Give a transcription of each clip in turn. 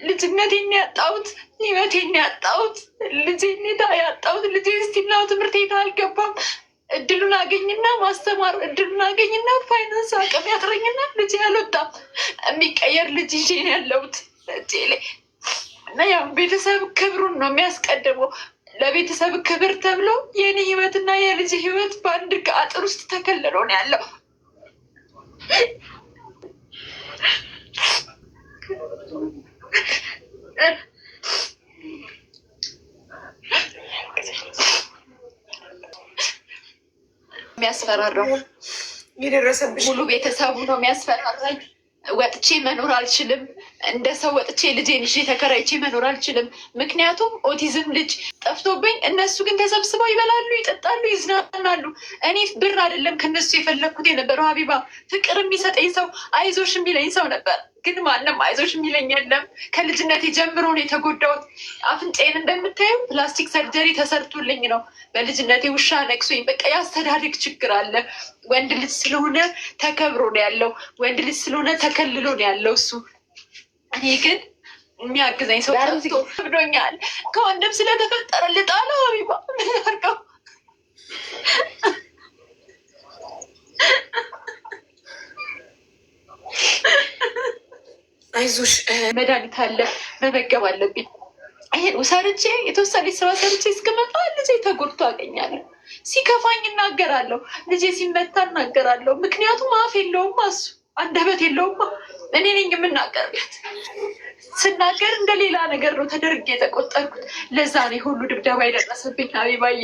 ልጅነቴን ያጣሁት፣ ህይወቴን ያጣሁት፣ ልጄን ያጣሁት። ልጄ ስቲናው ትምህርት ቤት አልገባም። እድሉን አገኝና ማስተማር እድሉን አገኝና ፋይናንስ አቅም ያጥረኝና ልጄ አልወጣም። የሚቀየር ልጅ ይዤ ነው ያለሁት እጄ ላይ እና ያው ቤተሰብ ክብሩን ነው የሚያስቀድመው። ለቤተሰብ ክብር ተብሎ የኔ ህይወትና የልጅ ህይወት በአንድ አጥር ውስጥ ተከልሎ ነው ያለው። የሚያስፈራራው የደረሰብሽ ሙሉ ቤተሰቡ ነው የሚያስፈራራኝ። ወጥቼ መኖር አልችልም። እንደ ሰው ወጥቼ ልጄን ይዤ ተከራይቼ መኖር አልችልም። ምክንያቱም ኦቲዝም ልጅ ጠፍቶብኝ፣ እነሱ ግን ተሰብስበው ይበላሉ፣ ይጠጣሉ፣ ይዝናናሉ። እኔ ብር አይደለም ከነሱ የፈለግኩት የነበረው ሀቢባ፣ ፍቅር የሚሰጠኝ ሰው፣ አይዞሽ የሚለኝ ሰው ነበር። ግን ማንም አይዞሽ የሚለኝ የለም። ከልጅነቴ ጀምሮ ነው የተጎዳሁት። አፍንጫዬን እንደምታየው ፕላስቲክ ሰርጀሪ ተሰርቶልኝ ነው። በልጅነቴ ውሻ ነቅሶኝ፣ በቃ የአስተዳደግ ችግር አለ። ወንድ ልጅ ስለሆነ ተከብሮ ነው ያለው፣ ወንድ ልጅ ስለሆነ ተከልሎ ነው ያለው እሱ። እኔ ግን የሚያግዘኝ ሰው ጠፍቶ ብዶኛል። ከወንድም ስለተፈጠረ ልጣለው ሀቢባ ምን አድርገው? አይዞሽ፣ መድኃኒት አለ መመገብ አለብኝ። ይሄን ሰርቼ የተወሰነ ስራ ሰርቼ እስክመጣ ልጄ ተጎድቶ አገኛለሁ። ሲከፋኝ እናገራለሁ፣ ልጄ ሲመታ እናገራለሁ። ምክንያቱም አፍ የለውም፣ እሱ አንደበት የለውም። እኔ ነኝ የምናገርለት። ስናገር እንደ ሌላ ነገር ነው ተደርጌ የተቆጠርኩት። ለዛ ነው ሁሉ ድብደባ የደረሰብኝ ሀቢባዬ።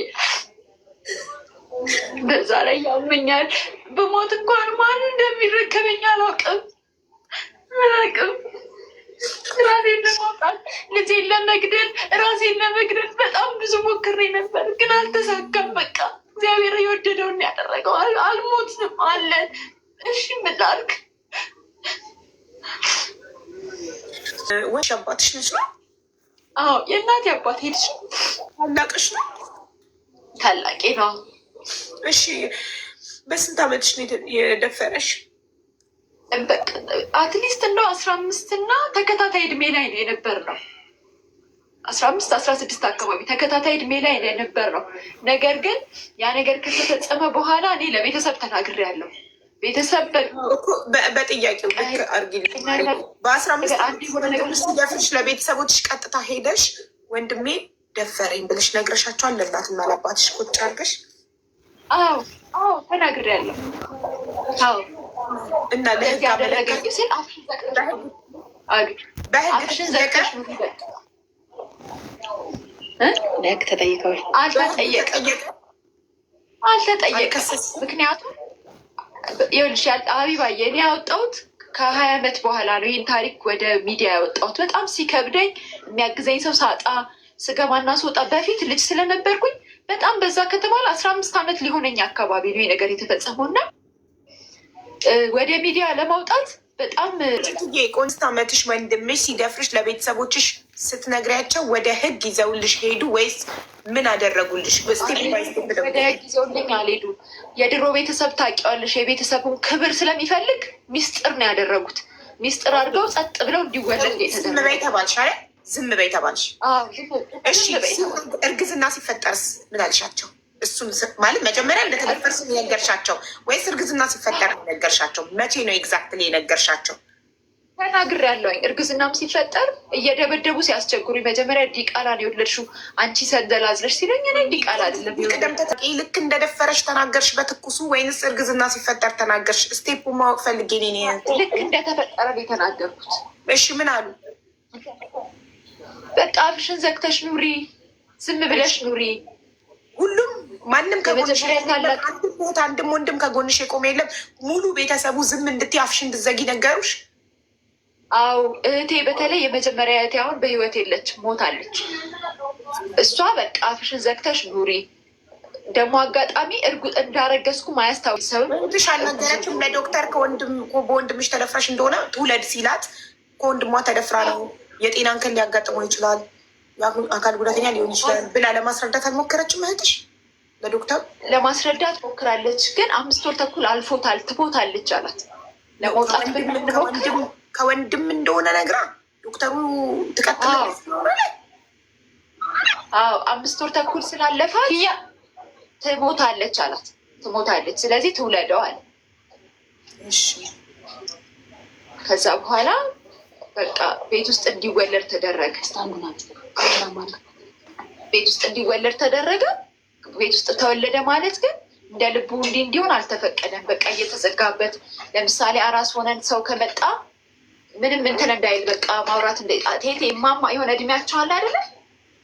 በዛ ላይ ያመኛል። በሞት እንኳን ማን እንደሚረከበኝ አላውቅም። ራሴን ለማውጣት ልጄን ለመግደል ራሴን ለመግደል በጣም ብዙ ሞክሬ ነበር፣ ግን አልተሳካም። በቃ እግዚአብሔር የወደደውን ያደረገው። አልሞትም አለን። እሺ ምን ላድርግ? ወንሽ አባትሽ ነች ነው? አዎ የእናቴ አባት ሄድሽ። ታላቅሽ ነው? ታላቄ ነው። እሺ በስንት ዓመትሽ ነው የደፈረሽ? አትሊስት እንደው 15 እና ተከታታይ እድሜ ላይ ነው የነበር ነው። 15 16 አካባቢ ተከታታይ እድሜ ላይ ነው የነበር ነው። ነገር ግን ያ ነገር ከተፈጸመ በኋላ እኔ ለቤተሰብ ተናግሬያለሁ። ቤተሰብ በጥያቄው ልክ አድርጊልኝ። በ15 ደፍርሽ ለቤተሰቦችሽ ቀጥታ ሄደሽ ወንድሜ ደፈረኝ ብለሽ ነግረሻቸዋል? ለእናትና ለአባትሽ ቁጭ አድርገሽ? አዎ ተናግሬያለሁ። አዎ እና ለህግ ያደረገኝ ሲል አፍሽን ዘግተሽ ለህግ ተጠይቀዋል? አልተጠየቀም። ምክንያቱም ይኸውልሽ ሀቢባዬ፣ እኔ ያወጣሁት ከ20 ዓመት በኋላ ነው ይህን ታሪክ ወደ ሚዲያ ያወጣሁት። በጣም ሲከብደኝ የሚያግዘኝ ሰው ሳጣ ስገባና ስወጣ፣ በፊት ልጅ ስለነበርኩኝ በጣም በዛ ከተባለ 15 ዓመት ሊሆነኝ አካባቢ ነው ነገር የተፈጸመው እና ወደ ሚዲያ ለማውጣት በጣም ቆንስት ዓመትሽ ወንድምሽ ሲደፍርሽ ለቤተሰቦችሽ ስትነግሪያቸው ወደ ህግ ይዘውልሽ ሄዱ ወይስ ምን አደረጉልሽ? ወደ ህግ ይዘውልኝ አልሄዱ። የድሮ ቤተሰብ ታውቂዋለሽ፣ የቤተሰቡን ክብር ስለሚፈልግ ሚስጥር ነው ያደረጉት። ሚስጥር አድርገው ጸጥ ብለው እንዲወለድ ዝም በይ ተባልሽ አይደል? ዝም በይ ተባልሽ። እሺ እርግዝና ሲፈጠርስ ምን አልሻቸው? እሱም ማለት መጀመሪያ እንደተደፈርሽ የነገርሻቸው ወይስ እርግዝና ሲፈጠር የነገርሻቸው? መቼ ነው ኤግዛክትሊ የነገርሻቸው? ተናግሬያለሁኝ። እርግዝናም ሲፈጠር እየደበደቡ ሲያስቸግሩኝ መጀመሪያ ዲቃላ ነው የወለድሽው አንቺ ሰንዘላዝለሽ ሲለኝ እኔ ዲቃላ አይደለም። ቅደም ተጠቂ ልክ እንደደፈረሽ ተናገርሽ በትኩሱ ወይንስ እርግዝና ሲፈጠር ተናገርሽ? ስቴፑ ማወቅ ፈልጌ ነው። ልክ እንደተፈጠረ ነው የተናገርኩት። እሺ ምን አሉ? በቃ አፍሽን ዘግተሽ ኑሪ፣ ዝም ብለሽ ኑሪ። ሁሉም ማንም ከጎንሽ አንድም ወንድም ከጎንሽ የቆመ የለም። ሙሉ ቤተሰቡ ዝም እንድትይ አፍሽ እንድትዘጊ ነገሩሽ? አዎ እህቴ፣ በተለይ የመጀመሪያ እህቴ አሁን በህይወት የለች፣ ሞታለች። እሷ በቃ አፍሽን ዘግተሽ ኑሪ። ደግሞ አጋጣሚ እርጉጥ እንዳረገዝኩ ማያስታውስ ሰው ትሽ አልነገረችም ለዶክተር? በወንድምሽ ተደፍራሽ እንደሆነ ትውለድ ሲላት ከወንድሟ ተደፍራ ነው የጤና እንከን ሊያጋጥመው ይችላል፣ አካል ጉዳተኛ ሊሆን ይችላል ብላ ለማስረዳት አልሞከረችም እህትሽ? ለዶክተር ለማስረዳት ሞክራለች፣ ግን 5 ወር ተኩል አልፎታል፣ ትሞታለች አላት። ለመውጣት ከወንድም እንደሆነ ነግራ ዶክተሩ ትቀጥላለች ነው? አዎ 5 ወር ተኩል ስላለፋት ትሞታለች አላት። ትሞታለች፣ ስለዚህ ትውለደው አለ። እሺ ከዛ በኋላ በቃ ቤት ውስጥ እንዲወለድ ተደረገ። ቤት ውስጥ እንዲወለድ ተደረገ። ቤት ውስጥ ተወለደ ማለት ግን እንደ ልቡ እንዲሆን አልተፈቀደም። በቃ እየተዘጋበት ለምሳሌ አራስ ሆነን ሰው ከመጣ ምንም እንትን እንዳይል በቃ ማውራት ቴቴ ማማ የሆነ እድሜያቸው አለ አይደለ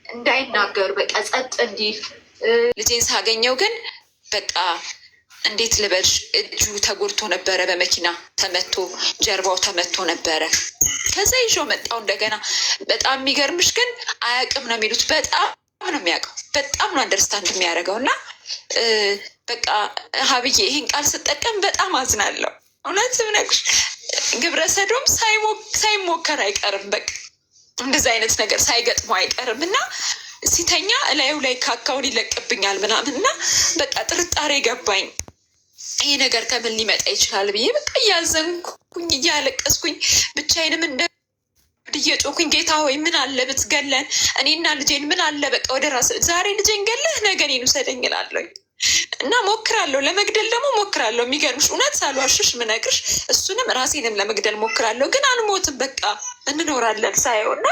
እንዳይናገሩ በቃ ጸጥ እንዲል። ልጄን ሳገኘው ግን በቃ እንዴት ልበልሽ እጁ ተጎድቶ ነበረ፣ በመኪና ተመቶ ጀርባው ተመቶ ነበረ። ከዛ ይዤው መጣው እንደገና። በጣም የሚገርምሽ ግን አያውቅም ነው የሚሉት። በጣም ነው የሚያውቀው፣ በጣም ነው አንደርስታንድ የሚያደርገው። እና በቃ ሀብዬ ይህን ቃል ስጠቀም በጣም አዝናለሁ። እውነት ብነግርሽ ግብረ ሰዶም ሳይሞከር አይቀርም። በቃ እንደዚህ አይነት ነገር ሳይገጥሞ አይቀርም። እና ሲተኛ እላዩ ላይ ካካውን ይለቅብኛል ምናምን እና በቃ ጥርጣሬ ገባኝ። ይሄ ነገር ከምን ሊመጣ ይችላል ብዬ በቃ እያዘንኩኝ እያለቀስኩኝ ብቻዬንም እንደ እየጮኩኝ ጌታ ሆይ ምን አለ ብትገለን እኔና ልጄን፣ ምን አለ በቃ ወደ ራስ ዛሬ ልጄን ገለህ ነገ እኔን ውሰደኝ እላለሁ። እና ሞክራለሁ፣ ለመግደል ደግሞ ሞክራለሁ። የሚገርምሽ እውነት ሳልዋሽሽ ምነግርሽ እሱንም ራሴንም ለመግደል ሞክራለሁ። ግን አልሞትም፣ በቃ እንኖራለን ሳየው። እና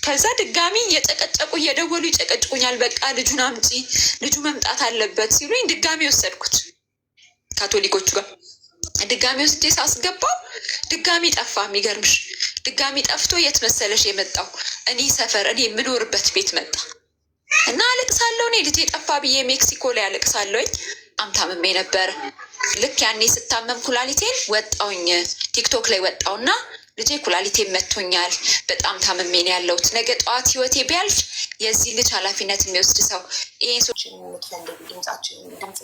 ከዛ ድጋሚ እየጨቀጨቁ እየደወሉ ይጨቀጭቁኛል። በቃ ልጁን አምጪ፣ ልጁ መምጣት አለበት ሲሉኝ ድጋሚ ወሰድኩት ካቶሊኮቹ ጋር። ድጋሚ ወስጄ ሳስገባው ድጋሚ ጠፋ። የሚገርምሽ ድጋሚ ጠፍቶ የት መሰለሽ የመጣው እኔ ሰፈር እኔ የምኖርበት ቤት መጣ። እና አለቅሳለሁ። እኔ ልጄ ጠፋ ብዬ ሜክሲኮ ላይ አለቅሳለሁኝ። አምታምሜ ነበረ። ልክ ያኔ ስታመም ኩላሊቴን ወጣውኝ ቲክቶክ ላይ ወጣውና ልጄ ኩላሊቴን መቶኛል፣ በጣም ታምሜን ያለሁት ነገ ጠዋት ህይወቴ ቢያልፍ የዚህ ልጅ ኃላፊነት የሚወስድ ሰው ይሄ የምትፈልግ ድምፅ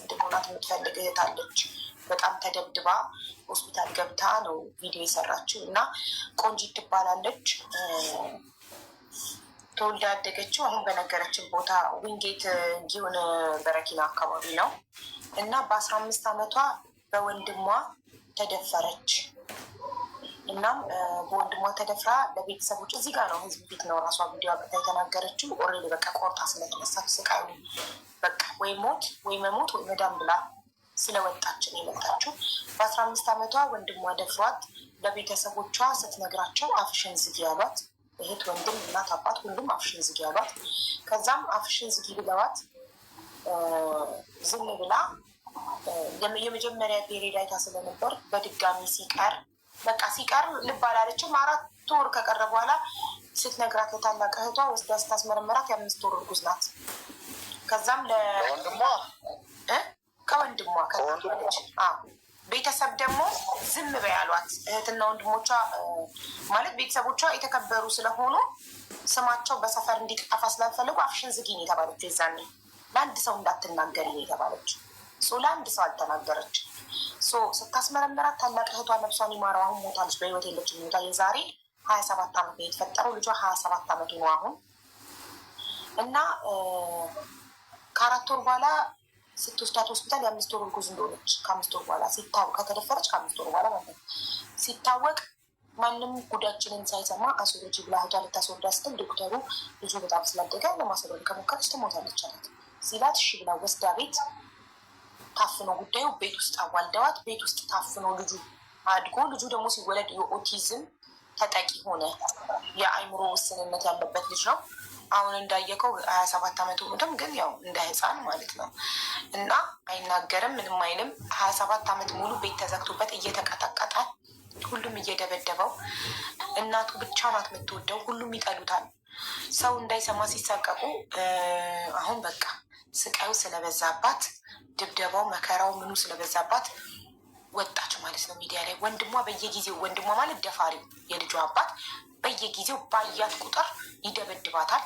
እንድንሆናት የምትፈልግ እህት አለች። በጣም ተደብድባ ሆስፒታል ገብታ ነው ቪዲዮ የሰራችው እና ቆንጂት ትባላለች። ተወልዳ ያደገችው አሁን በነገረችን ቦታ ዊንጌት ጊዮን በረኪና አካባቢ ነው እና በ15 ዓመቷ በወንድሟ ተደፈረች። እናም በወንድሟ ተደፍራ ለቤተሰቦች እዚህ ጋር ነው ህዝብ ፊት ነው ራሷ ቪዲዮ አብርታ የተናገረችው። ኦልሬዲ በቃ ቆርጣ ስለተነሳች ስቃዩ በቃ ወይ ሞት ወይ መሞት ወይ መዳን ብላ ስለወጣችን የመጣችው። በ15 ዓመቷ ወንድሟ ደፍሯት ለቤተሰቦቿ ስትነግራቸው አፍሽን ዝጊ ያሏት። እህት፣ ወንድም፣ እናት፣ አባት ሁሉም አፍሽን ዝጊ ያሏት። ከዛም አፍሽን ዝጊ ብለዋት ዝም ብላ የመጀመሪያ ፔሬድ አይታ ስለነበር በድጋሚ ሲቀር ልብ አላለችም። 4 ወር ከቀረ በኋላ ስትነግራት ለታላቅ እህቷ ወስዳ ስታስመረመራት የ5 ወር እርጉዝ ናት። ከዛም ከወንድሟ ቤተሰብ ደግሞ ዝም በይ አሏት። እህትና ወንድሞቿ ማለት ቤተሰቦቿ የተከበሩ ስለሆኑ ስማቸው በሰፈር እንዲጠፋ ስላልፈለጉ አፍሽን ዝጊ ነው የተባለችው። የዛኔ ለአንድ ሰው እንዳትናገሪ ነው የተባለችው። ለአንድ ሰው አልተናገረች። ስታስመረምራት ታላቅ እህቷ ነፍሷን ይማረው አሁን ሞታለች፣ በህይወት የለችም። ሞታ የዛሬ 27 ዓመት ነው የተፈጠረው። ልጇ 27 ዓመቱ ነው አሁን እና ከ4 ወር በኋላ ስትወስዳት ሆስፒታል የ5 ወር እርጉዝ እንደሆነች ከ5 ወር በኋላ ሲታወቅ ከተደፈረች ከ5 ወር በኋላ ማለት ሲታወቅ ማንም ጉዳችንን ሳይሰማ አስወርጂ ብላ እህቷ ልታስወርዳ ስትል ዶክተሩ ልጁ በጣም ስላደገ ለማስወረድ ከሞከረች ትሞታለች አላት ሲላት እሺ ብላ ወስዳ ቤት ታፍኖ ጉዳዩ ቤት ውስጥ አዋልደዋት ቤት ውስጥ ታፍኖ ልጁ አድጎ ልጁ ደግሞ ሲወለድ የኦቲዝም ተጠቂ ሆነ። የአይምሮ ውስንነት ያለበት ልጅ ነው። አሁን እንዳየከው 27 ዓመቱ ሙትም ግን ያው እንደ ህፃን ማለት ነው እና አይናገርም፣ ምንም አይልም። 27 ዓመት ሙሉ ቤት ተዘግቶበት እየተቀጠቀጠ ሁሉም እየደበደበው፣ እናቱ ብቻ ናት የምትወደው፣ ሁሉም ይጠሉታል። ሰው እንዳይሰማ ሲሳቀቁ አሁን በቃ ስቃዩ ስለበዛባት ድብደባው መከራው ምኑ ስለበዛባት ወጣች ማለት ነው ሚዲያ ላይ። ወንድሟ በየጊዜው ወንድሟ ማለት ደፋሪው የልጇ አባት በየጊዜው ባያት ቁጥር ይደበድባታል፣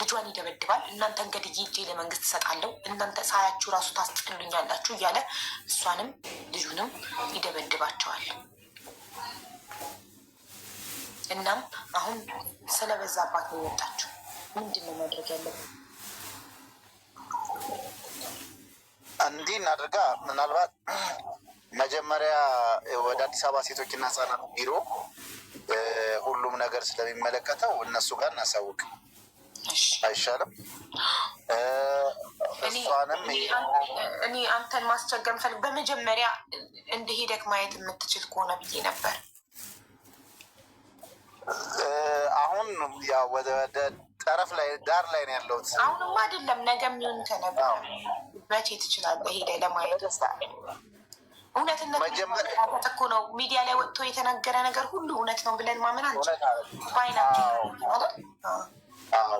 ልጇን ይደበድባል። እናንተ እንግዲህ ይጄ ለመንግስት እሰጣለሁ፣ እናንተ ሳያችሁ ራሱ ታስጠሉኛላችሁ እያለ እሷንም ልጁንም ይደበድባቸዋል። እናም አሁን ስለበዛባት ነው የወጣችው። ምንድን ነው ማድረግ ያለብን? እንዲህ እናድርጋ። ምናልባት መጀመሪያ ወደ አዲስ አበባ ሴቶችና ህጻናት ቢሮ ሁሉም ነገር ስለሚመለከተው እነሱ ጋር እናሳውቅ አይሻልም? እሷንም እኔ አንተን ማስቸገር ፈልግ በመጀመሪያ እንደሄደክ ማየት የምትችል ከሆነ ብዬ ነበር። አሁን ያው ወደ ጠረፍ ላይ ዳር ላይ ነው ያለሁት። አሁንማ አይደለም ነገ የሚሆን ከነገ መቼ ትችላለህ ሄደህ ለማየት? እውነትነት እኮ ነው። ሚዲያ ላይ ወጥቶ የተነገረ ነገር ሁሉ እውነት ነው ብለን ማመን አንችል።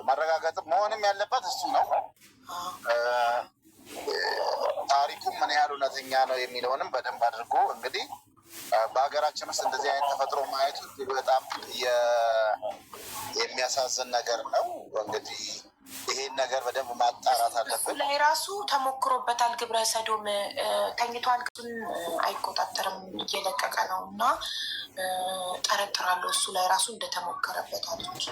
ማረጋገጥ መሆንም ያለበት እሱ ነው። ታሪኩም ምን ያህል እውነተኛ ነው የሚለውንም በደንብ አድርጎ እንግዲህ በሀገራችን ውስጥ እንደዚህ አይነት ተፈጥሮ ማየቱ በጣም የሚያሳዝን ነገር ነው። እንግዲህ ይሄን ነገር በደንብ ማጣራት አለብን። ላይ ራሱ ተሞክሮበታል። ግብረ ሰዶም ተኝቷል፣ ግን አይቆጣጠርም፣ እየለቀቀ ነው እና ጠረጥራለሁ እሱ ላይ ራሱ እንደተሞከረበት አለች።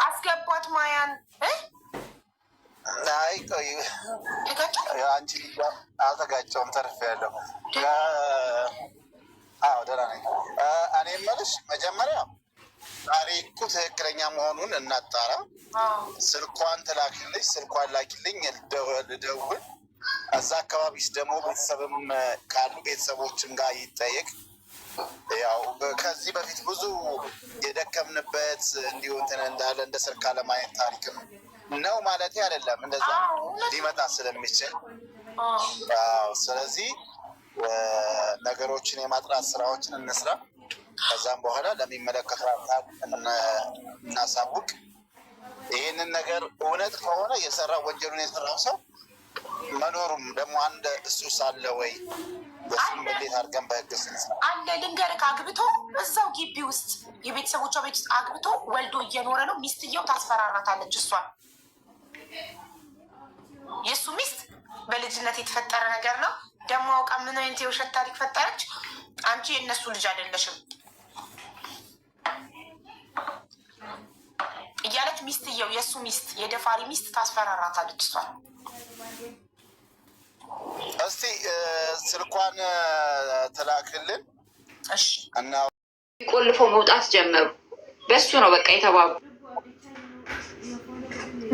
አስገቧት ማያን። አይ ቆይ አንቺ አልተጋጨውም፣ ተርፌያለሁ። አዎ ደህና ነኝ። እኔ የምልሽ መጀመሪያ ታሪኩ ትክክለኛ መሆኑን እናጣራ። ስልኳን ትላክልሽ፣ ስልኳን ላኪልኝ፣ ልደውል። እዛ አካባቢስ ደግሞ ቤተሰብም ካሉ ቤተሰቦችም ጋር ይጠየቅ። ያው ከዚህ በፊት ብዙ የደከምንበት እንዲሁ እንትን እንዳለ እንደ ስልክ አለማየት ታሪክም ነው ማለት አይደለም። እንደዛ ሊመጣ ስለሚችል ስለዚህ ነገሮችን የማጥራት ስራዎችን እንስራ። ከዛም በኋላ ለሚመለከተው አካል እናሳውቅ። ይህንን ነገር እውነት ከሆነ የሰራ ወንጀሉን የሰራው ሰው መኖሩም ደግሞ አንድ እሱ ሳለ ወይ በሱም እንዴት አድርገን በህግ አለ ልንገርህ፣ አግብቶ እዛው ግቢ ውስጥ የቤተሰቦቿ ቤት ውስጥ አግብቶ ወልዶ እየኖረ ነው። ሚስትየው ታስፈራራታለች። እሷን የእሱ ሚስት በልጅነት የተፈጠረ ነገር ነው። ደግሞ አውቃ ምን አይነት የውሸት ታሪክ ፈጠረች? አንቺ የእነሱ ልጅ አይደለሽም እያለች ሚስትየው የእሱ ሚስት የደፋሪ ሚስት ታስፈራራታለች እሷን። እስቲ ስልኳን ተላክልን እና ቆልፈው መውጣት ጀመሩ። በሱ ነው በቃ የተባሉ።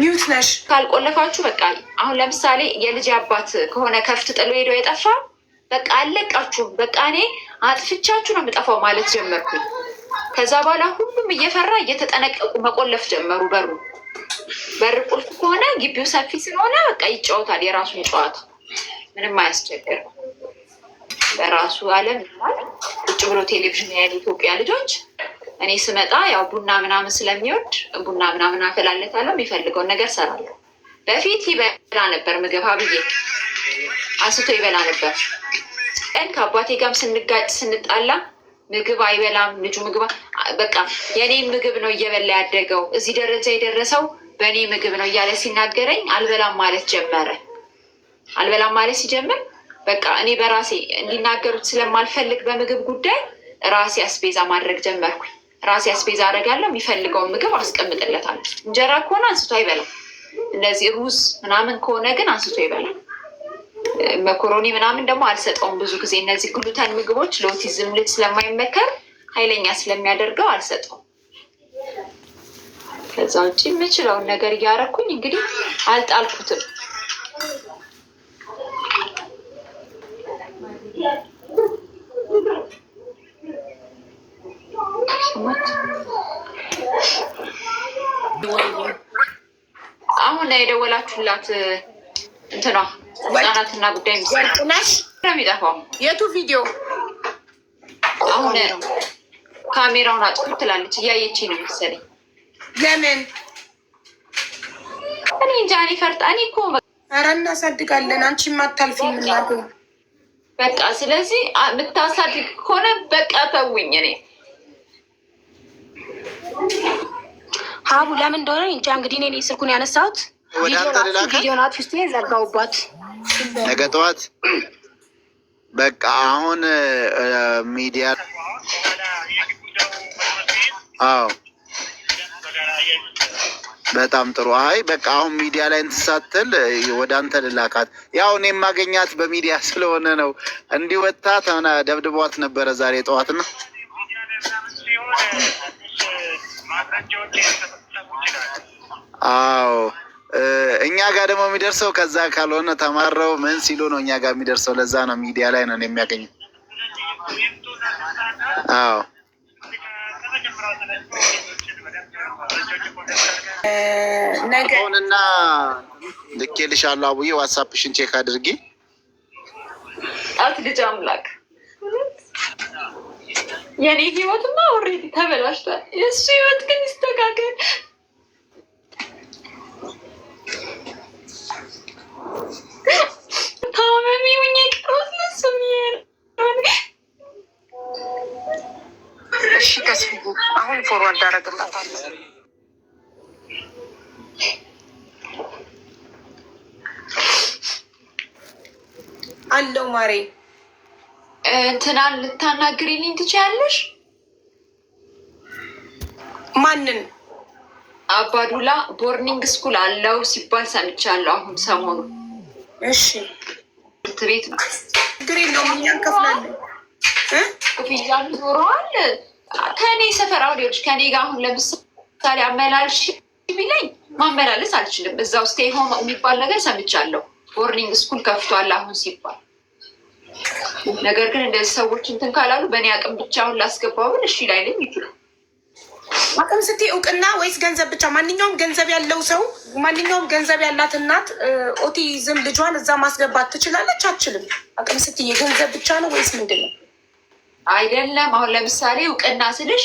ሚውት ነሽ ካልቆለፋችሁ በቃ አሁን ለምሳሌ የልጅ አባት ከሆነ ከፍት ጥሎ ሄደው የጠፋ በቃ አለቃችሁ፣ በቃ እኔ አጥፍቻችሁ ነው የምጠፋው ማለት ጀመርኩኝ። ከዛ በኋላ ሁሉም እየፈራ እየተጠነቀቁ መቆለፍ ጀመሩ። በር ቁልፍ ከሆነ ግቢው ሰፊ ስለሆነ በቃ ይጫወታል የራሱን ጨዋታ፣ ምንም አያስቸግርም። በራሱ ዓለም ቁጭ ብሎ ቴሌቪዥን ያሉ ኢትዮጵያ ልጆች። እኔ ስመጣ ያው ቡና ምናምን ስለሚወድ ቡና ምናምን አፈላለታለሁ፣ የሚፈልገውን ነገር ሰራለሁ። በፊት ይበላ ነበር ምግብ ሀብዬ አንስቶ ይበላ ነበር። ቀን ከአባቴ ጋርም ስንጋጭ ስንጣላ ምግብ አይበላም ልጁ። ምግብ በቃ የኔ ምግብ ነው እየበላ ያደገው፣ እዚህ ደረጃ የደረሰው በእኔ ምግብ ነው እያለ ሲናገረኝ አልበላም ማለት ጀመረ። አልበላም ማለት ሲጀምር በቃ እኔ በራሴ እንዲናገሩት ስለማልፈልግ በምግብ ጉዳይ ራሴ አስቤዛ ማድረግ ጀመርኩኝ። ራሴ አስቤዛ አደርጋለሁ፣ የሚፈልገውን ምግብ አስቀምጥለታለሁ። እንጀራ ከሆነ አንስቶ አይበላም። እንደዚህ ሩዝ ምናምን ከሆነ ግን አንስቶ ይበላል። መኮሮኒ ምናምን ደግሞ አልሰጠውም ብዙ ጊዜ። እነዚህ ግሉተን ምግቦች ለኦቲዝም ልጅ ስለማይመከር ኃይለኛ ስለሚያደርገው አልሰጠውም። ከዛ ውጭ የምችለውን ነገር እያደረኩኝ እንግዲህ አልጣልኩትም። አሁን የደወላችሁላት እንትኗ ህጻናትና ጉዳይ ሚስጥናሽ ነው የሚጠፋው። የቱ ቪዲዮ? አሁን ካሜራውን አጥፉት ትላለች፣ እያየችኝ ነው መሰለኝ። ለምን? እኔ እንጃ። እኔ ፈርጣ እኔ እኮ ኧረ እናሳድጋለን። አንቺ ማታልፊ ምናቱ በቃ። ስለዚህ የምታሳድግ ከሆነ በቃ ተውኝ። እኔ ሀቡ ለምን እንደሆነ እንጃ። እንግዲህ እኔ ስልኩን ያነሳሁት ቪዲዮ ናት ውስጥ ዘጋውባት ነገ ጠዋት በቃ አሁን ሚዲያ በጣም ጥሩ። አይ በቃ አሁን ሚዲያ ላይ እንትሳትል ወደ አንተ ልላካት። ያው እኔ የማገኛት በሚዲያ ስለሆነ ነው። እንዲወጣ ተና ደብድቧት ነበረ ዛሬ ጠዋት ነው። አዎ እኛ ጋር ደግሞ የሚደርሰው ከዛ ካልሆነ ተማረው ምን ሲሉ ነው እኛ ጋር የሚደርሰው። ለዛ ነው ሚዲያ ላይ ነው የሚያገኘው። አዎ ነገውንና ልኬልሻለሁ። አቡዬ ዋትሳፕሽን ቼክ አድርጊ። ጣት ልጅ አምላክ የኔ ህይወትማ ኦልሬዲ ተበላሽቷል። የእሱ ህይወት ግን ይስተካከል። ታመሚ ሁኜ ቀረሁት ለእሱ እሺ ተስፉ አሁን ፎርዋርድ አደረግላታለሁ። አለው ማሬ እንትናን ልታናግሪልኝ ትችያለሽ? ማንን? አባዱላ ቦርኒንግ ስኩል አለው ሲባል ሰምቻለሁ አሁን ሰሞኑ። እሺ ትምህርት ቤት ነው። ችግር የለውም እኛ እንከፍላለን። ክፍያ ኖረዋል። ከእኔ ሰፈራው ሌሎች ከኔ ጋር አሁን ለምሳሌ አመላልሽ ቢለኝ ማመላለስ አልችልም። እዛው ስቴይ ሆም የሚባል ነገር ሰምቻለሁ። ቦርኒንግ ስኩል ከፍቷል አሁን ሲባል። ነገር ግን እንደዚህ ሰዎች እንትን ካላሉ በእኔ አቅም ብቻውን ላስገባው ብል እሺ ላይለኝ ይችላል። አቅም ስትይ እውቅና ወይስ ገንዘብ ብቻ? ማንኛውም ገንዘብ ያለው ሰው ማንኛውም ገንዘብ ያላት እናት ኦቲዝም ልጇን እዛ ማስገባት ትችላለች? አትችልም? አቅም ስትይ የገንዘብ ብቻ ነው ወይስ ምንድን ነው? አይደለም። አሁን ለምሳሌ እውቅና ስልሽ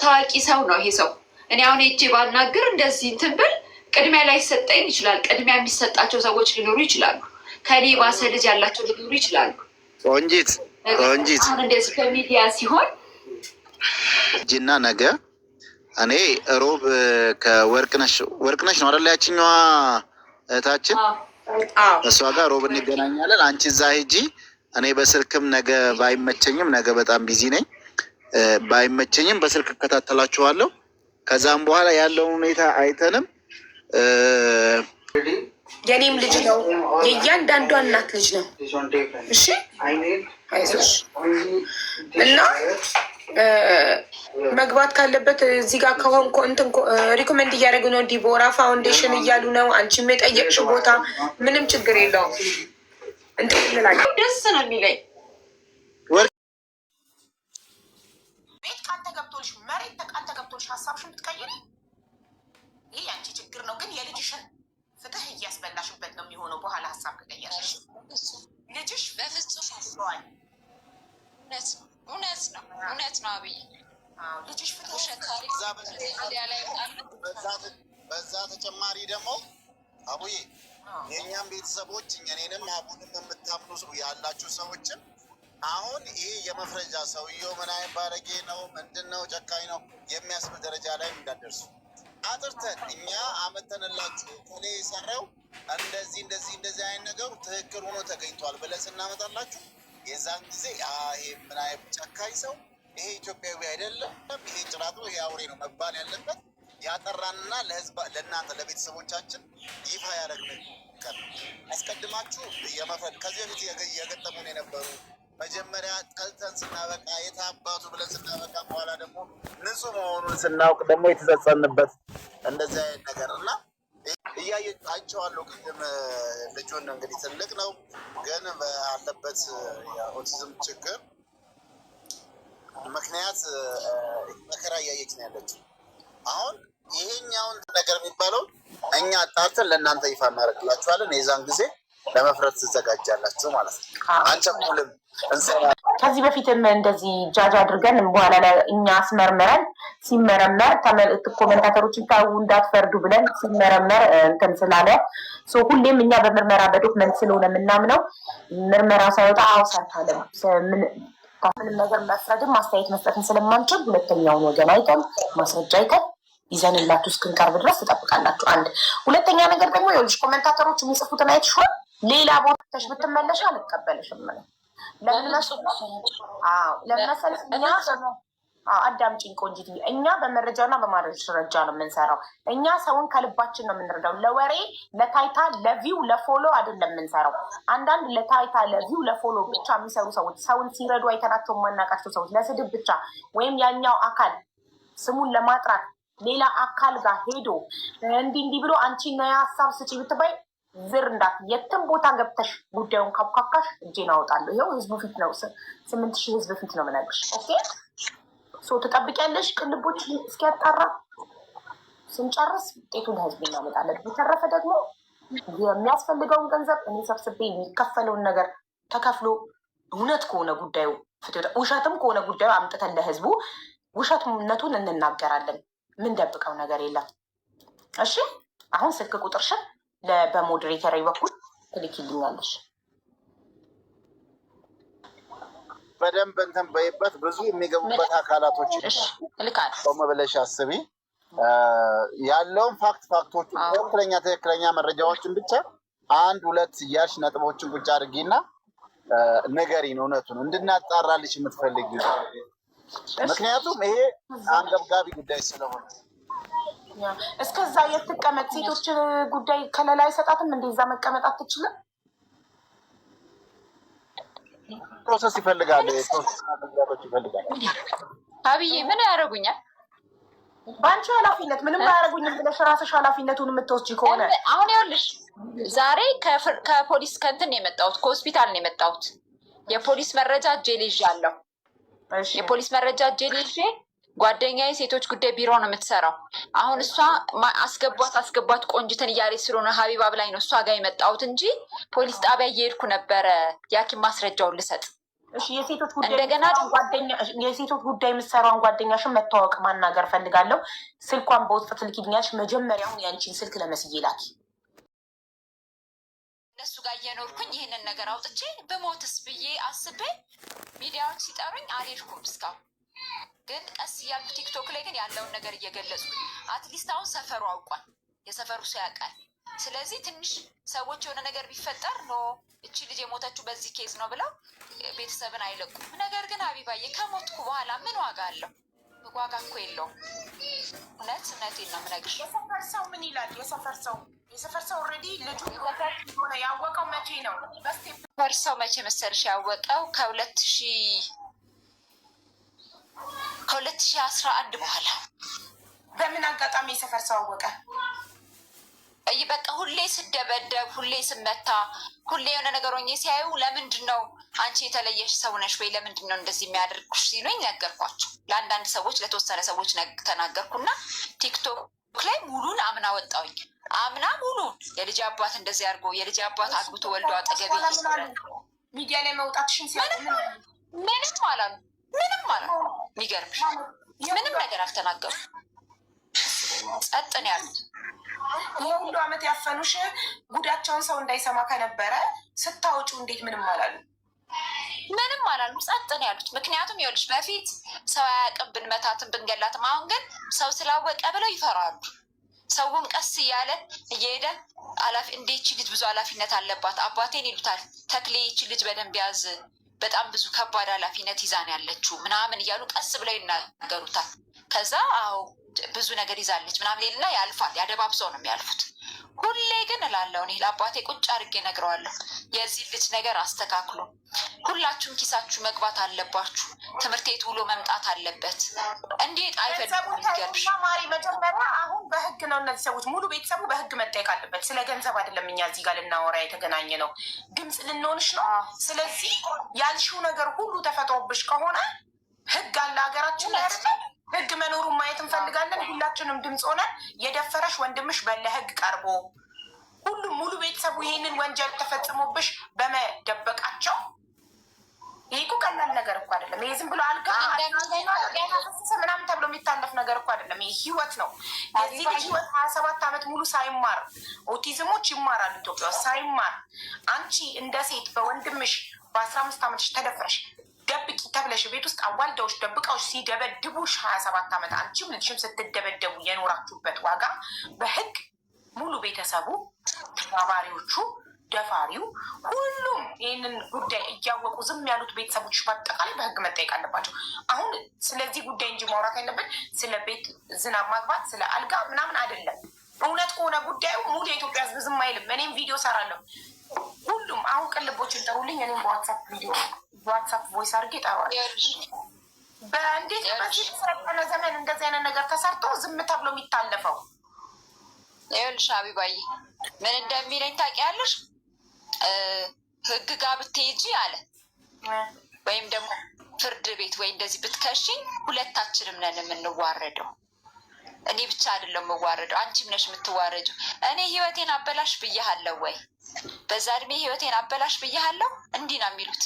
ታዋቂ ሰው ነው ይሄ ሰው። እኔ አሁን ሄጄ ባናግር እንደዚህ እንትን ብል ቅድሚያ ላይ ይሰጠኝ ይችላል። ቅድሚያ የሚሰጣቸው ሰዎች ሊኖሩ ይችላሉ። ከኔ ባሰ ልጅ ያላቸው ሊኖሩ ይችላሉ። ቆንጂት አሁን እንደዚህ በሚዲያ ሲሆን እጅና ነገ እኔ ሮብ ከወርቅነሽ ነው አይደል? ያችኛዋ እህታችን እሷ ጋር ሮብ እንገናኛለን። አንቺ እዛ ሂጂ። እኔ በስልክም ነገ ባይመቸኝም፣ ነገ በጣም ቢዚ ነኝ፣ ባይመቸኝም በስልክ እከታተላችኋለሁ። ከዛም በኋላ ያለውን ሁኔታ አይተንም የኔም ልጅ ነው የእያንዳንዷ እናት ልጅ ነው። እሺ አይዞሽ እና መግባት ካለበት እዚህ ጋር ከሆን እንትን ሪኮመንድ እያደረጉ ነው። ዲቦራ ፋውንዴሽን እያሉ ነው። አንቺም የጠየቅሽው ቦታ ምንም ችግር የለውም። እንትን እንላለን። ደስ ነው የሚለኝ ቤት ካንተ ገብቶልሽ መሬት ካንተ ገብቶልሽ ሀሳብሽን ብትቀይሪ ይህ የአንቺ ችግር ነው። ግን የልጅሽን ፍትህ እያስበላሽበት ነው የሚሆነው። በኋላ ሀሳብ ከቀየርሽ ልጅሽ በፍጹም አስበዋል። እውነት ነው አብይ ልጅሽ ፍትህ በዛ ተጨማሪ ደግሞ አቡዬ የእኛም ቤተሰቦች እኔንም አቡንም የምታምኑ ያላችሁ ሰዎችም አሁን ይሄ የመፍረጃ ሰውየው ምን አይነት ባለጌ ነው ምንድን ነው ጨካኝ ነው የሚያስብል ደረጃ ላይ እንዳደርሱ አጥርተን እኛ አመተንላችሁ እኔ የሰራው እንደዚህ አይነት ነገሩ ትክክል ሆኖ ተገኝቷል ብለን ስናመጣላችሁ የዛን ጊዜ ይሄ ምን አይነት ጨካኝ ሰው ይሄ ኢትዮጵያዊ አይደለም፣ ይሄ ጭራቱ ይሄ አውሬ ነው መባል ያለበት ያጠራንና ለህዝብ ለእናንተ ለቤተሰቦቻችን ይፋ ያደረግን ቀን አስቀድማችሁ የመፍረድ ከዚህ በፊት የገጠሙን የነበሩ መጀመሪያ ጠልተን ስናበቃ የታባቱ ብለን ስናበቃ በኋላ ደግሞ ንጹህ መሆኑን ስናውቅ ደግሞ የተጸጸንበት እንደዚህ አይነት ነገር እና አይቼዋለሁ። ቅድም ልጁን እንግዲህ ትልቅ ነው ግን ባለበት የኦቲዝም ችግር ምክንያት መከራ እያየች ነው ያለችው። አሁን ይሄኛውን ነገር የሚባለው እኛ አጣርተን ለእናንተ ይፋ እናደርግላችኋለን። የዛን ጊዜ ለመፍረድ ትዘጋጃላችሁ ማለት ነው። አንቸኩልም። ከዚህ በፊትም እንደዚህ ጃጅ አድርገን በኋላ ላይ እኛ አስመርመረን ሲመረመር ኮሜንታተሮችን ታው እንዳትፈርዱ ብለን ሲመረመር እንትን ስላለ ሁሌም እኛ በምርመራ በዶክመንት ስለሆነ የምናምነው ምርመራ ሳይወጣ አውሰርታለም ምንም ነገር መፍረድም ማስተያየት መስጠትን ስለማንችል ሁለተኛውን ወገን አይተን ማስረጃ አይተን ይዘንላችሁ እስክንቀርብ ድረስ ትጠብቃላችሁ። አንድ ሁለተኛ ነገር ደግሞ የልጅ ኮሜንታተሮች የሚጽፉትን አይተሽዋል። ሌላ ቦታ ተሽ ብትመለሽ አልቀበልሽም ነው። ለምን መሰለሽ አዳምጪኝ ቆንጂት፣ እኛ በመረጃና በማስረጃ ነው የምንሰራው። እኛ ሰውን ከልባችን ነው የምንረዳው። ለወሬ ለታይታ ለቪው ለፎሎ አይደለም የምንሰራው። አንዳንድ ለታይታ ለቪው ለፎሎ ብቻ የሚሰሩ ሰዎች፣ ሰውን ሲረዱ አይተናቸው የማናውቃቸው ሰዎች፣ ለስድብ ብቻ ወይም ያኛው አካል ስሙን ለማጥራት ሌላ አካል ጋር ሄዶ እንዲህ ብሎ አንቺ ነያ ሀሳብ ስጪ ብትባይ ዝር እንዳት የትም ቦታ ገብተሽ ጉዳዩን ካብካካሽ እጄን አወጣለሁ። ይኸው ህዝቡ ፊት ነው፣ 8,000 ህዝብ ፊት ነው የምነግርሽ። ኦኬ ሶ ትጠብቂያለሽ ቅልቦች እስኪያጣራ ስንጨርስ ውጤቱን ለህዝብ እናመጣለን። በተረፈ ደግሞ የሚያስፈልገውን ገንዘብ እኔ ሰብስቤ የሚከፈለውን ነገር ተከፍሎ እውነት ከሆነ ጉዳዩ ውሸትም ከሆነ ጉዳዩ አምጥተን ለህዝቡ ውሸትነቱን እንናገራለን። ምን ደብቀው ነገር የለም። እሺ አሁን ስልክ ቁጥርሽን በሞዴሬተር በኩል ትልኪልኛለሽ። በደንብ እንትን በይበት። ብዙ የሚገቡበት አካላቶች ቆም ብለሽ አስቢ። ያለውን ፋክቶቹ ትክክለኛ መረጃዎችን ብቻ 1 2 እያልሽ ነጥቦችን ቁጭ አድርጊና ንገሪን፣ እውነቱን እንድናጣራልሽ የምትፈልጊ። ምክንያቱም ይሄ አንገብጋቢ ጉዳይ ስለሆነ እስከዛ የትቀመጥ ሴቶች ጉዳይ ከለላ አይሰጣትም። እንደዛ መቀመጥ አትችልም። ፕሮሰስ ይፈልጋል። አብዬ ምን ያደርጉኛል? በአንቺ ኃላፊነት ምንም አያደርጉኝም ብለሽ ራስሽ ኃላፊነቱን የምትወስጂ ከሆነ አሁን ይኸውልሽ፣ ዛሬ ከፖሊስ ከእንትን ነው የመጣሁት፣ ከሆስፒታል ነው የመጣሁት። የፖሊስ መረጃ እጄ ላይ ይዣለሁ። የፖሊስ መረጃ እጄ ላይ ይዤ ጓደኛዬ ሴቶች ጉዳይ ቢሮ ነው የምትሰራው። አሁን እሷ አስገቧት ቆንጅትን እያለች ስለሆነ ሀቢባ ብላኝ ነው እሷ ጋር የመጣሁት እንጂ ፖሊስ ጣቢያ እየሄድኩ ነበረ የሐኪም ማስረጃውን ልሰጥ። እንደገና የሴቶች ጉዳይ የምትሰራውን ጓደኛሽን መታወቅ ማናገር ፈልጋለሁ። ስልኳን በውስጥ ትልኪልኛለሽ። መጀመሪያውን ያንቺን ስልክ ለመስዬ ላኪ። እነሱ ጋር እየኖርኩኝ ይህንን ነገር አውጥቼ በሞትስ ብዬ አስቤ ሚዲያዎች ሲጠሩኝ አልሄድኩም እስካሁን። ግን ቀስ እያልኩ ቲክቶክ ላይ ግን ያለውን ነገር እየገለጹ አትሊስት አሁን ሰፈሩ አውቋል፣ የሰፈሩ ሰው ያውቃል። ስለዚህ ትንሽ ሰዎች የሆነ ነገር ቢፈጠር ኖ እቺ ልጅ የሞተችው በዚህ ኬዝ ነው ብለው ቤተሰብን አይለቁም። ነገር ግን ሀቢባዬ ከሞትኩ በኋላ ምን ዋጋ አለው? ዋጋ እኮ የለውም። እውነቴን ነው የምነግርሽ። የሰፈር ሰው ምን ይላል? የሰፈር ሰው ኦልሬዲ ልጁ ሆነ ያወቀው መቼ ነው? ሰፈር ሰው መቼ መሰልሽ ያወቀው? ከ2011 በኋላ። በምን አጋጣሚ የሰፈር ሰው አወቀ? በቃ ሁሌ ስደበደብ፣ ሁሌ ስመታ፣ ሁሌ የሆነ ነገር ሆኜ ሲያዩ ለምንድን ነው አንቺ የተለየሽ ሰው ነሽ ወይ ለምንድን ነው እንደዚህ የሚያደርጉሽ ሲሉኝ ነገርኳቸው። ለአንዳንድ ሰዎች ለተወሰነ ሰዎች ተናገርኩና ቲክቶክ ላይ ሙሉን አምና ወጣውኝ። አምና ሙሉን የልጅ አባት እንደዚህ አድርጎ የልጅ አባት አግብቶ ወልዶ አጠገቤ ሚዲያ ላይ መውጣትሽን ምንም አላሉ። የሚገርምሽ ምንም ነገር አልተናገሩ፣ ጸጥ ነው ያሉት። ይህ ሁሉ ዓመት ያፈኑሽ ጉዳቸውን ሰው እንዳይሰማ ከነበረ ስታወጩ እንዴት ምንም አላሉ? ምንም አላሉም፣ ጸጥ ነው ያሉት። ምክንያቱም ይኸውልሽ በፊት ሰው አያውቅም ብንመታትም ብንገላትም፣ አሁን ግን ሰው ስላወቀ ብለው ይፈራሉ። ሰውም ቀስ እያለ እየሄደ እንደ ይቺ ልጅ ብዙ ኃላፊነት አለባት፣ አባቴን ይሉታል ተክሌ ይቺ ልጅ በደንብ ያዝ፣ በጣም ብዙ ከባድ ኃላፊነት ይዛን ያለችው ምናምን እያሉ ቀስ ብለው ይናገሩታል። ከዛ አዎ ብዙ ነገር ይዛለች ምናምን ሌልና ያልፋል። ያደባብሰው ነው የሚያልፉት። ሁሌ ግን እላለሁ እኔ ለአባቴ ቁጭ አድርጌ እነግረዋለሁ፣ የዚህ ልጅ ነገር አስተካክሎ ሁላችሁም ኪሳችሁ መግባት አለባችሁ። ትምህርት ቤት ውሎ መምጣት አለበት። እንዴት አይፈልጉም? ይገርምሽ ማሪ፣ መጀመሪያ አሁን በህግ ነው እነዚህ ሰዎች ሙሉ ቤተሰቡ በህግ መጠየቅ አለበት። ስለ ገንዘብ አይደለም እኛ እዚህ ጋር ልናወራ የተገናኘ ነው፣ ድምፅ ልንሆንሽ ነው። ስለዚህ ያልሽው ነገር ሁሉ ተፈጥሮብሽ ከሆነ ህግ አለ ሀገራችን ላይ አይደለ? ህግ መኖሩን ማየት እንፈልጋለን። ሁላችንም ድምፅ ሆነን የደፈረሽ ወንድምሽ በለህግ ቀርቦ ሁሉም ሙሉ ቤተሰቡ ይህንን ወንጀል ተፈጽሞብሽ በመደበቃቸው ይህ እኮ ቀላል ነገር እኮ አይደለም። ይህ ዝም ብሎ አልጋ ምናምን ተብሎ የሚታለፍ ነገር እኮ አይደለም። ይህ ህይወት ነው። የዚህ ልጅ ህይወት 27 ዓመት ሙሉ ሳይማር፣ ኦቲዝሞች ይማራሉ ኢትዮጵያ ውስጥ ሳይማር፣ አንቺ እንደ ሴት በወንድምሽ በ15 ዓመትሽ ተደፍረሽ ደብቂ ተብለሽ ቤት ውስጥ አዋልደውሽ ደብቀውሽ ሲደበድቡሽ 27 ዓመት አንቺም ልጅሽም ስትደበደቡ የኖራችሁበት ዋጋ በህግ ሙሉ ቤተሰቡ ተባባሪዎቹ ደፋሪው፣ ሁሉም ይህንን ጉዳይ እያወቁ ዝም ያሉት ቤተሰቦች በአጠቃላይ በህግ መጠየቅ አለባቸው። አሁን ስለዚህ ጉዳይ እንጂ ማውራት ያለብን ስለ ቤት ዝናብ ማግባት ስለ አልጋ ምናምን አይደለም። እውነት ከሆነ ጉዳዩ ሙሉ የኢትዮጵያ ህዝብ ዝም አይልም። እኔም ቪዲዮ ሰራለሁ። ሁሉም አሁን ቅልቦችን ጥሩልኝ። እኔም በዋትሳፕ ቪዲዮ በዋትሳፕ ቮይስ አድርጌ ጠሯል። በእንዴት በዚህ ሰለጠነ ዘመን እንደዚህ አይነት ነገር ተሰርቶ ዝም ተብሎ የሚታለፈው? ይኸውልሽ አቢባዬ ምን እንደሚለኝ ታውቂያለሽ? ህግ ጋር ብትሄጂ አለ ወይም ደግሞ ፍርድ ቤት ወይ እንደዚህ ብትከሽኝ ሁለታችንም ነን የምንዋረደው። እኔ ብቻ አይደለም የምዋረደው፣ አንቺም ነሽ የምትዋረደው። እኔ ህይወቴን አበላሽ ብያሃለሁ ወይ? በዛ እድሜ ህይወቴን አበላሽ ብያሃለሁ? እንዲህ ነው የሚሉት።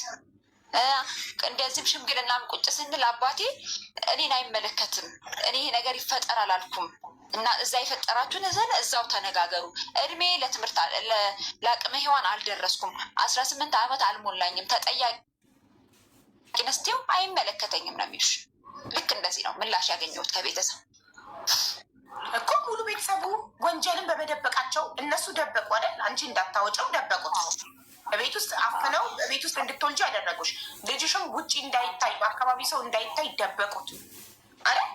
እንደዚህም ሽምግልናም ቁጭ ስንል አባቴ እኔን አይመለከትም፣ እኔ ይሄ ነገር ይፈጠር አላልኩም እና እዛ የፈጠራችሁን እዛው ተነጋገሩ። እድሜ ለትምህርት ለአቅመ ሔዋን አልደረስኩም፣ 18 ዓመት አልሞላኝም፣ ተጠያቂ ነስቴው አይመለከተኝም ነው የሚሉሽ። ልክ እንደዚህ ነው ምላሽ ያገኘሁት ከቤተሰብ እኮ። ሙሉ ቤተሰቡ ወንጀልን በመደበቃቸው እነሱ ደበቁ አይደል? አንቺ እንዳታወጨው ደበቁት። በቤት ውስጥ አፍነው በቤት ውስጥ እንድትወልጂ ያደረጉሽ፣ ልጅሽም ውጭ እንዳይታይ በአካባቢ ሰው እንዳይታይ ደበቁት አይደል?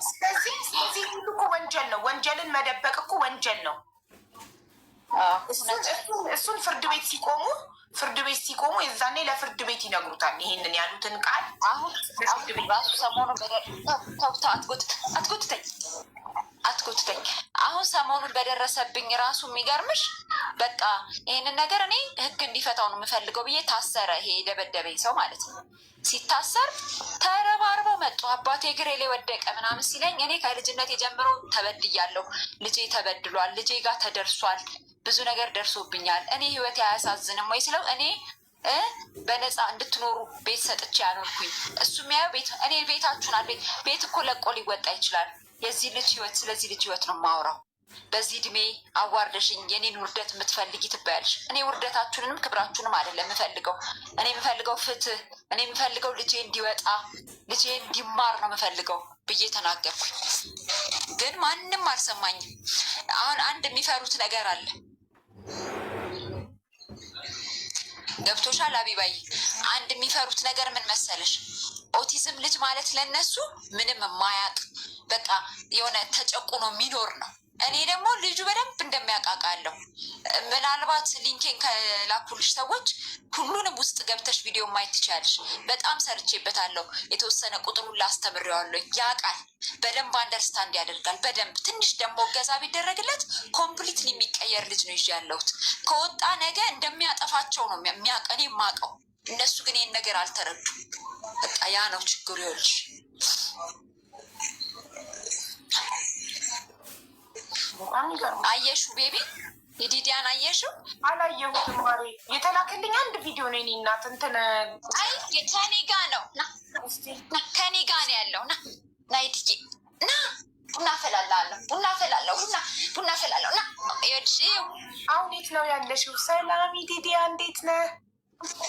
ስለዚህ ሁሉ እኮ ወንጀል ነው። ወንጀልን መደበቅ እኮ ወንጀል ነው። እሱን ፍርድ ቤት ሲቆሙ የዛኔ ለፍርድ ቤት ይነግሩታል ይሄንን ያሉትን ቃል። አሁን ራሱ ሰሞኑን አትጎትተኝ አሁን ሰሞኑን በደረሰብኝ ራሱ የሚገርምሽ በቃ ይህንን ነገር እኔ ህግ እንዲፈታው ነው የምፈልገው ብዬ ታሰረ። ይሄ የደበደበኝ ሰው ማለት ነው። ሲታሰር ተረባርበው መጡ። አባቴ እግሬ ላይ ወደቀ ምናምን ሲለኝ እኔ ከልጅነት የጀምሮ ተበድያለሁ፣ ልጄ ተበድሏል፣ ልጄ ጋር ተደርሷል፣ ብዙ ነገር ደርሶብኛል፣ እኔ ህይወቴ አያሳዝንም ወይ ስለው እኔ በነፃ እንድትኖሩ ቤት ሰጥቼ ያኖርኩኝ፣ እሱ የሚያየው ቤት እኔ ቤታችሁን ቤት እኮ ለቆ ሊወጣ ይችላል። የዚህ ልጅ ህይወት ስለዚህ ልጅ ህይወት ነው የማወራው። በዚህ እድሜ አዋርደሽኝ የኔን ውርደት የምትፈልጊ ትባያለሽ። እኔ ውርደታችሁንም ክብራችሁንም አይደለም የምፈልገው። እኔ የምፈልገው ፍትህ፣ እኔ የምፈልገው ልጄ እንዲወጣ ልጄ እንዲማር ነው የምፈልገው ብዬ ተናገርኩኝ። ግን ማንም አልሰማኝም። አሁን አንድ የሚፈሩት ነገር አለ። ገብቶሻል አቢባይ? አንድ የሚፈሩት ነገር ምን መሰለሽ? ኦቲዝም ልጅ ማለት ለነሱ ምንም የማያውቅ በቃ የሆነ ተጨቁኖ የሚኖር ነው። እኔ ደግሞ ልጁ በደንብ እንደሚያውቃቃለሁ። ምናልባት ሊንኬን ከላኩልሽ ሰዎች ሁሉንም ውስጥ ገብተሽ ቪዲዮ ማየት ትችላለሽ። በጣም ሰርቼበታለሁ። የተወሰነ ቁጥሩን ላስተምሬዋለሁ። ያውቃል በደንብ አንደርስታንድ ያደርጋል በደንብ። ትንሽ ደግሞ እገዛ ቢደረግለት ኮምፕሊትሊ የሚቀየር ልጅ ነው ይዤ ያለሁት። ከወጣ ነገ እንደሚያጠፋቸው ነው የሚያውቅ እኔ የማውቀው። እነሱ ግን ይህን ነገር አልተረዱም። በቃ ያ ነው ችግሩ። ይኸውልሽ አየሹ ቤቢ የዲዲያን አየሽው? አላየሁትም። ማሪ የተላከልኝ አንድ ቪዲዮ ነው። እኔ እናት እንትን አይ ከኔ ጋ ነው ከኔ ጋ ነው ያለው። ና ይድዬ ና ቡና ፈላለሁ ቡና ፈላለሁ ና ይኸውልሽ። አሁን የት ነው ያለሽው? ሰላም ዲዲያ እንዴት ነህ?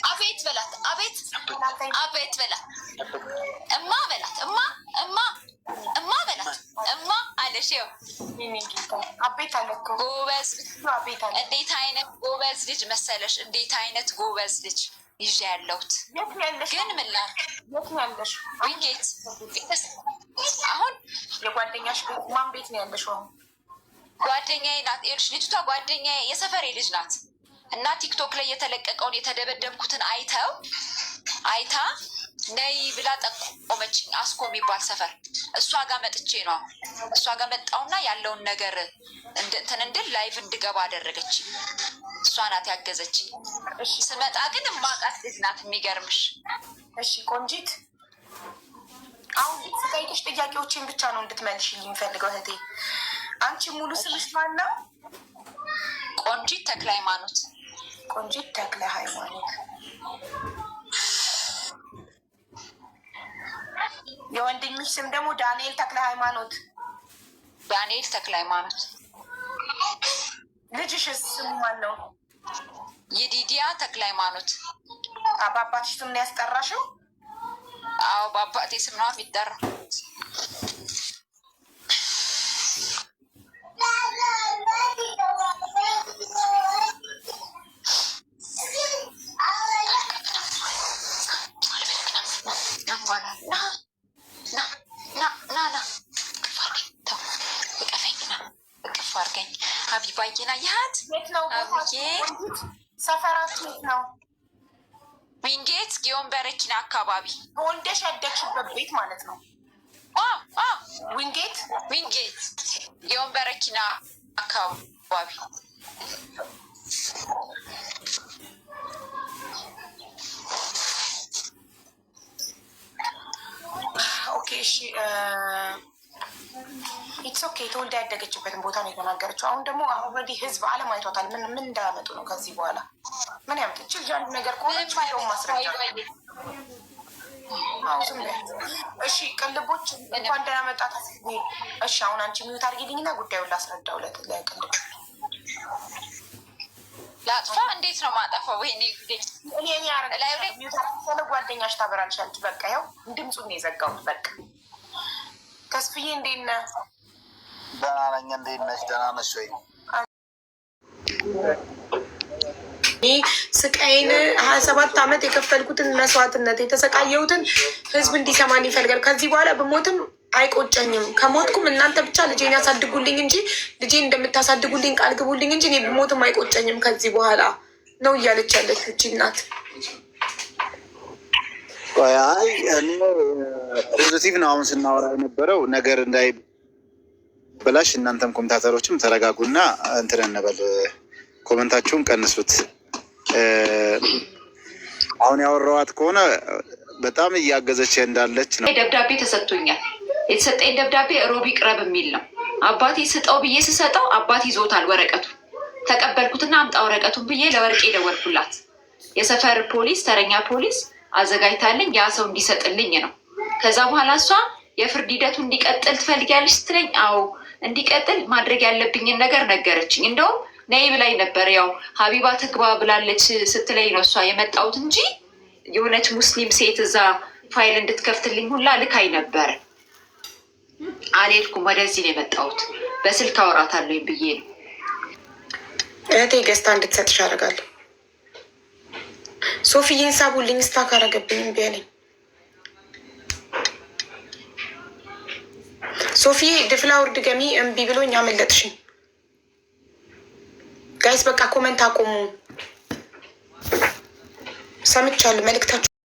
አቤት በላት አቤት በላት እማ በላት እማ በላት እማ አለሽ። ይኸው አቤት አለ እኮ ጎበዝ። እንዴት አይነት ጎበዝ ልጅ መሰለሽ! እንዴት አይነት ጎበዝ ልጅ ይዤ ያለሁት። ግን ምን ያለሽ ዊንጌት አሁን የጓደኛሽ ማን ቤት ነው ያለሽ? አሁን ጓደኛዬ ናት። ይኸውልሽ ልጅቷ ጓደኛዬ የሰፈሬ ልጅ ናት። እና ቲክቶክ ላይ የተለቀቀውን የተደበደብኩትን አይታ ነይ ብላ ጠቆመችኝ። አስኮ የሚባል ሰፈር እሷ ጋር መጥቼ ነው። እሷ ጋር መጣውና ያለውን ነገር እንትን እንድል ላይቭ እንድገባ አደረገች። እሷ ናት ያገዘች። ስመጣ ግን እማቃት ልጅ ናት። የሚገርምሽ እሺ ቆንጂት፣ አሁን ስጠይቅሽ ጥያቄዎችን ብቻ ነው እንድትመልሽልኝ የምፈልገው እህቴ። አንቺ ሙሉ ስምሽ ማን ነው? ቆንጂት ተክለ ሃይማኖት። ቆንጂት ተክለ ሃይማኖት። የወንድምሽ ስም ደግሞ ዳንኤል ተክለ ሃይማኖት። ዳንኤል ተክለ ሃይማኖት። ልጅሽስ ስሙ ማን ነው? የዲዲያ ተክለ ሃይማኖት። በአባትሽ ስም ነው ያስጠራሽው? አዎ በአባቴ ስም ነው የሚጠራው። መኪና ያት የት ነው ሰፈራችሁ? የት ነው? ዊንጌት ጊዮን በረኪና አካባቢ ወልደሽ ያደግሽበት ቤት ማለት ነው። ዊንጌት ጊዮን በረኪና አካባቢ። ኦኬ እሺ። ኢትስ ኦኬ። ተወልዳ ያደገችበትን ቦታ ነው የተናገረችው። አሁን ደግሞ ኦልሬዲ ህዝብ አለም አይቷታል። ምን እንዳያመጡ ነው ከዚህ በኋላ ምን ያምጥች? አንድ ነገር ከሆነች ባለውን ማስረጃ። እሺ ቅልቦች እንኳን ደህና መጣት። እሺ አሁን አንቺ ሚዩት አድርጊልኝና ጉዳዩን ላስረዳው ለቅልብ። ላጥፋ? እንዴት ነው ማጠፋው? ወይኔ ጓደኛሽ ታበራልሻለች። በቃ ያው ድምፁን ነው የዘጋሁት። በቃ ተስፍዬ እንዴት ነህ? ደህና ነኝ። እንዴት ነሽ? ደህና ነሽ ወይ? ስቃይን 27 ዓመት የከፈልኩትን መስዋዕትነት የተሰቃየሁትን ህዝብ እንዲሰማን ይፈልጋል። ከዚህ በኋላ ብሞትም አይቆጨኝም። ከሞትኩም እናንተ ብቻ ልጄን ያሳድጉልኝ እንጂ ልጄን እንደምታሳድጉልኝ ቃል ግቡልኝ እንጂ እኔ ብሞትም አይቆጨኝም ከዚህ በኋላ ነው እያለች ያለች ውጭ እናት። አይ እኔ ፖዚቲቭ ነው አሁን ስናወራ የነበረው ነገር እንዳይበላሽ። እናንተም ኮሜንታተሮችም ተረጋጉና እንትን እንበል፣ ኮመንታችሁን ቀንሱት። አሁን ያወራኋት ከሆነ በጣም እያገዘች እንዳለች ነው። ደብዳቤ ተሰጥቶኛል። የተሰጠኝ ደብዳቤ ሮቢ ቅረብ የሚል ነው። አባቴ ስጠው ብዬ ስሰጠው አባቴ ይዞታል ወረቀቱ። ተቀበልኩትና አምጣ ወረቀቱን ብዬ ለወርቄ ደወልኩላት። የሰፈር ፖሊስ ተረኛ ፖሊስ አዘጋጅታልኝ ያ ሰው እንዲሰጥልኝ ነው። ከዛ በኋላ እሷ የፍርድ ሂደቱ እንዲቀጥል ትፈልጊያለሽ ስትለኝ አዎ እንዲቀጥል ማድረግ ያለብኝን ነገር ነገረችኝ። እንደውም ነይ ብላኝ ነበር። ያው ሀቢባ ትግባ ብላለች ስትለኝ ነው እሷ የመጣሁት እንጂ የሆነች ሙስሊም ሴት እዛ ፋይል እንድትከፍትልኝ ሁላ ልካኝ ነበር። አልሄድኩም። ወደዚህ ነው የመጣሁት። በስልክ አወራታለሁ ብዬ ነው። እህቴ ገዝታ እንድትሰጥሽ አደርጋለሁ። ሶፊዬን ሳቡልኝ። ስታክ አረገብኝ እምቢ አለኝ። ሶፊዬ ድፍላውር ድገሚ እምቢ ብሎኝ አመለጥሽኝ። ጋይስ በቃ ኮመንት አቆሙ። ሰምቻለሁ መልእክታችሁ።